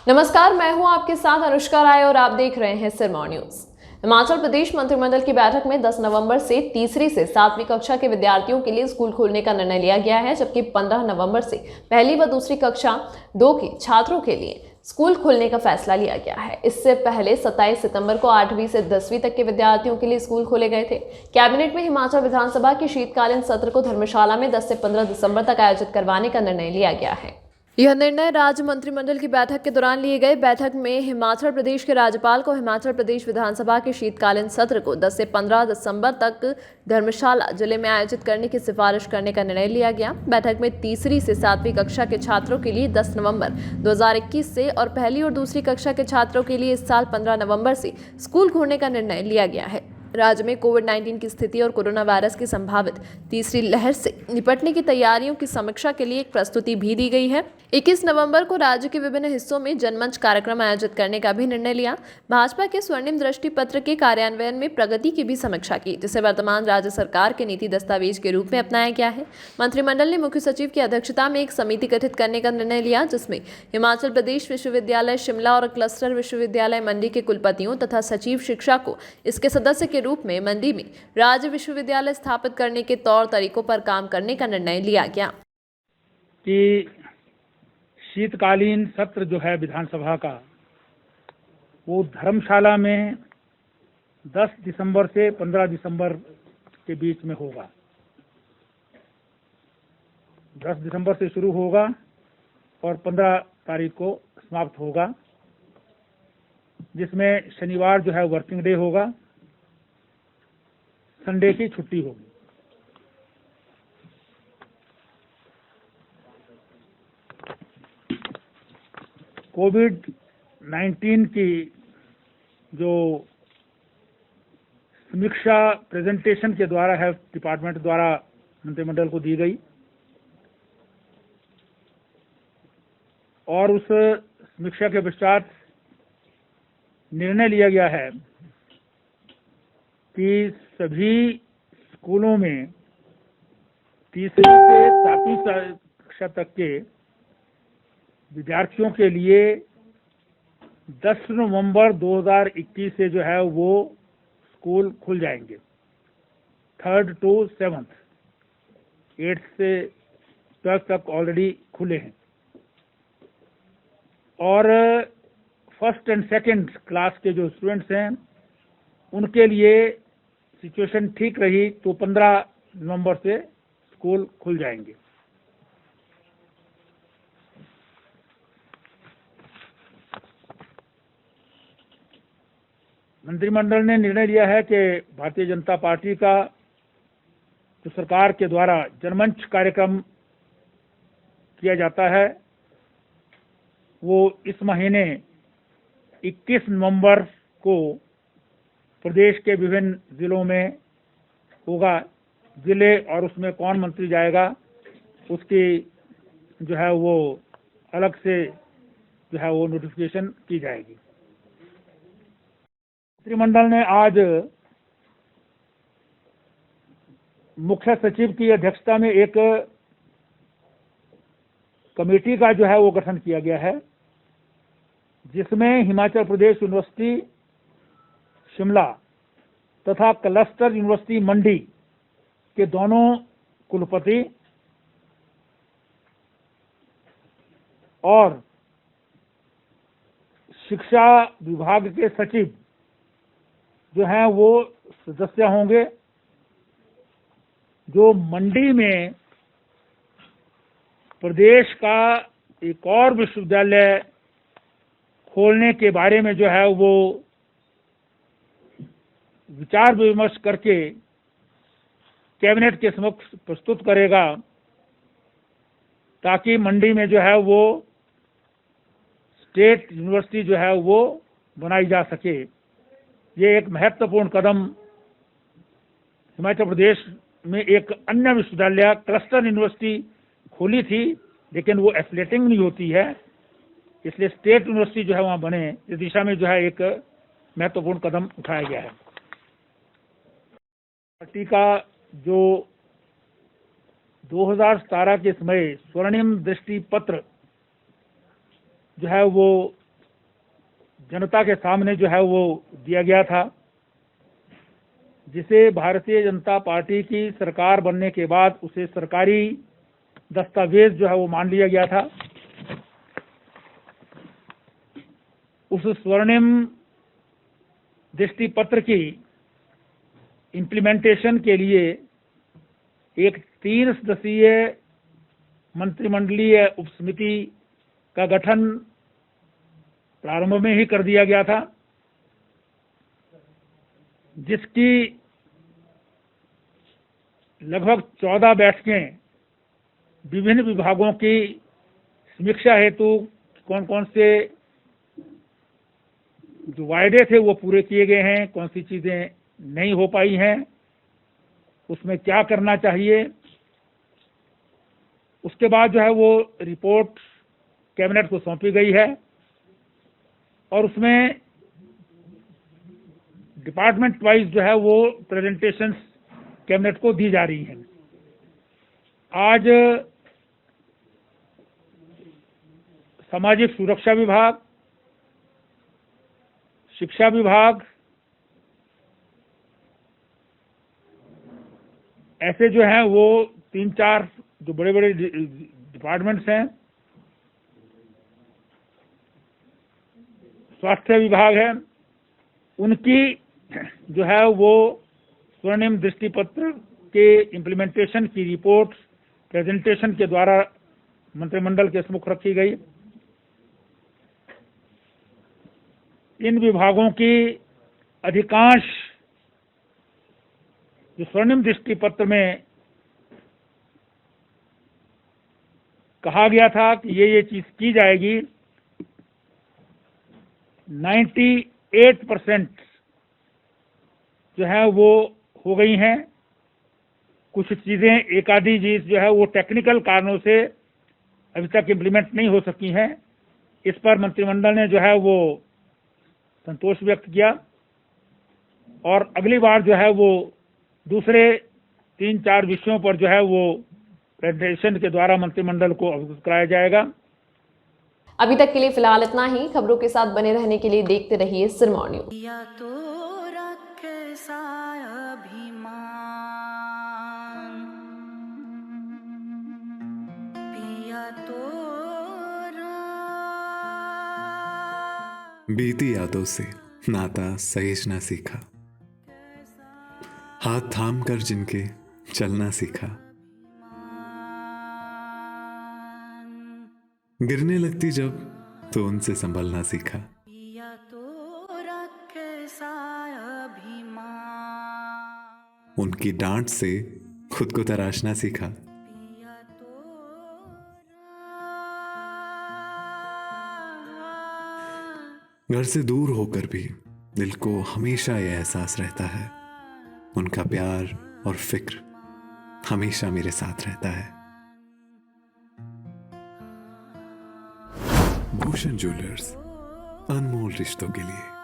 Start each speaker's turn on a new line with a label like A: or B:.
A: नमस्कार, मैं हूं आपके साथ अनुष्का राय और आप देख रहे हैं सिरमौर न्यूज। हिमाचल प्रदेश मंत्रिमंडल की बैठक में 10 नवंबर से तीसरी से 7वीं कक्षा के विद्यार्थियों के लिए स्कूल खोलने का निर्णय लिया गया है, जबकि 15 नवंबर से पहली व दूसरी कक्षा 2 के छात्रों के लिए स्कूल खोलने का फैसला लिया गया है। इससे पहले 27 सितंबर को 8वीं से 10वीं तक के विद्यार्थियों के लिए स्कूल खोले गए थे। कैबिनेट में हिमाचल विधानसभा के शीतकालीन सत्र को धर्मशाला में 10 से 15 दिसंबर तक आयोजित करवाने का निर्णय लिया गया है। यह निर्णय राज्य मंत्रिमंडल की बैठक के दौरान लिए गए। बैठक में हिमाचल प्रदेश के राज्यपाल को हिमाचल प्रदेश विधानसभा के शीतकालीन सत्र को 10 से 15 दिसंबर तक धर्मशाला जिले में आयोजित करने की सिफारिश करने का निर्णय लिया गया। बैठक में तीसरी से 7वीं कक्षा के छात्रों के लिए 10 नवंबर 2021 से और पहली और दूसरी कक्षा के छात्रों के लिए इस साल 15 नवंबर से स्कूल खोलने का निर्णय लिया गया है। राज्य में कोविड-19 की स्थिति और कोरोना वायरस की संभावित तीसरी लहर से निपटने की तैयारियों की समीक्षा के लिए एक प्रस्तुति भी दी गई है। 21 नवंबर को राज्य के विभिन्न हिस्सों में जनमंच कार्यक्रम आयोजित करने का भी निर्णय लिया। भाजपा के स्वर्णिम दृष्टि पत्र के कार्यान्वयन में प्रगति की भी समीक्षा की, जिसे वर्तमान राज्य सरकार के नीति दस्तावेज के रूप में अपनाया गया है। मंत्रिमंडल ने मुख्य सचिव की अध्यक्षता में एक समिति गठित करने का निर्णय लिया, जिसमें हिमाचल प्रदेश विश्वविद्यालय शिमला और क्लस्टर विश्वविद्यालय मंडी के कुलपतियों तथा सचिव शिक्षा को इसके सदस्य के रूप में मंडी में राज्य विश्वविद्यालय स्थापित करने के तौर तरीकों पर काम करने का निर्णय लिया गया।
B: कि शीतकालीन सत्र जो है विधानसभा का, वो धर्मशाला में 10 दिसंबर से 15 दिसंबर के बीच में होगा। 10 दिसंबर से शुरू होगा और 15 तारीख को समाप्त होगा, जिसमें शनिवार जो है वर्किंग डे होगा, संडे की छुट्टी होगी। कोविड-19 की जो समीक्षा प्रेजेंटेशन के द्वारा हेल्थ डिपार्टमेंट द्वारा मंत्रिमंडल को दी गई और उस समीक्षा के पश्चात निर्णय लिया गया है कि सभी स्कूलों में तीसरी से 7वीं कक्षा तक के विद्यार्थियों के लिए 10 नवंबर 2021 से जो है वो स्कूल खुल जाएंगे। 3rd to 7th, 8th से 12th तक ऑलरेडी खुले हैं और फर्स्ट एंड सेकंड क्लास के जो स्टूडेंट्स हैं उनके लिए सिचुएशन ठीक रही तो 15 नवंबर से स्कूल खुल जाएंगे। मंत्रिमंडल ने निर्णय लिया है कि भारतीय जनता पार्टी का जो सरकार के द्वारा जनमंच कार्यक्रम किया जाता है, वो इस महीने 21 नवंबर को प्रदेश के विभिन्न जिलों में होगा। जिले और उसमें कौन मंत्री जाएगा उसकी जो है वो अलग से जो है वो नोटिफिकेशन की जाएगी। मंत्रिमंडल ने आज मुख्य सचिव की अध्यक्षता में एक कमेटी का जो है वो गठन किया गया है, जिसमें हिमाचल प्रदेश यूनिवर्सिटी शिमला तथा क्लस्टर यूनिवर्सिटी मंडी के दोनों कुलपति और शिक्षा विभाग के सचिव जो हैं वो सदस्य होंगे। जो मंडी में प्रदेश का एक और विश्वविद्यालय खोलने के बारे में जो है वो विचार विमर्श करके कैबिनेट के समक्ष प्रस्तुत करेगा, ताकि मंडी में जो है वो स्टेट यूनिवर्सिटी जो है वो बनाई जा सके। ये एक महत्वपूर्ण कदम हिमाचल प्रदेश में एक अन्य विश्वविद्यालय क्लस्टर यूनिवर्सिटी खोली थी, लेकिन वो एफिलेटिंग नहीं होती है, इसलिए स्टेट यूनिवर्सिटी जो है वहाँ बने, इस दिशा में जो है एक महत्वपूर्ण कदम उठाया गया है। पार्टी का जो 2017 के समय स्वर्णिम दृष्टि पत्र जो है वो जनता के सामने जो है वो दिया गया था, जिसे भारतीय जनता पार्टी की सरकार बनने के बाद उसे सरकारी दस्तावेज जो है वो मान लिया गया था। उस स्वर्णिम दृष्टि पत्र की इम्प्लीमेंटेशन के लिए एक 3 सदस्यीय मंत्रिमंडलीय उपसमिति का गठन प्रारंभ में ही कर दिया गया था, जिसकी लगभग 14 बैठकें विभिन्न विभागों की समीक्षा हेतु कौन कौन से जो वायदे थे वो पूरे किए गए हैं, कौन सी चीजें नहीं हो पाई हैं, उसमें क्या करना चाहिए। उसके बाद जो है वो रिपोर्ट कैबिनेट को सौंपी गई है और उसमें डिपार्टमेंट वाइज जो है वो प्रेजेंटेशंस कैबिनेट को दी जा रही हैं। आज सामाजिक सुरक्षा विभाग, शिक्षा विभाग, ऐसे जो हैं वो 3-4 जो बड़े बड़े डिपार्टमेंट्स हैं, स्वास्थ्य विभाग है, उनकी जो है वो स्वर्णिम दृष्टि पत्र के इम्प्लीमेंटेशन की रिपोर्ट प्रेजेंटेशन के द्वारा मंत्रिमंडल के सम्मुख रखी गई। इन विभागों की अधिकांश जो स्वर्णिम दृष्टि पत्र में कहा गया था कि ये चीज की जाएगी, 98% जो है वो हो गई हैं। कुछ चीजें, एक आधी चीज जो है वो टेक्निकल कारणों से अभी तक इम्प्लीमेंट नहीं हो सकी हैं। इस पर मंत्रिमंडल ने जो है वो संतोष व्यक्त किया और अगली बार जो है वो दूसरे 3-4 विषयों पर जो है वो प्रेजेंटेशन के द्वारा मंत्रिमंडल को अवगत कराया जाएगा।
A: अभी तक के लिए फिलहाल इतना ही। खबरों के साथ बने रहने के लिए देखते रहिए सिरमौर न्यूज।
C: या तो रखे सा अभिमान, पिया तो
D: बीती यादों से नाता सहेजना सीखा, हाथ थाम कर जिनके चलना सीखा, गिरने लगती जब तो उनसे संभलना सीखा।
C: या तो रखे सा अभिमान,
D: उनकी डांट से खुद को तराशना सीखा।
C: पिया तो
D: घर से दूर होकर भी दिल को हमेशा यह एहसास रहता है, उनका प्यार और फिक्र हमेशा मेरे साथ रहता है। भूषण ज्वेलर्स, अनमोल रिश्तों के लिए।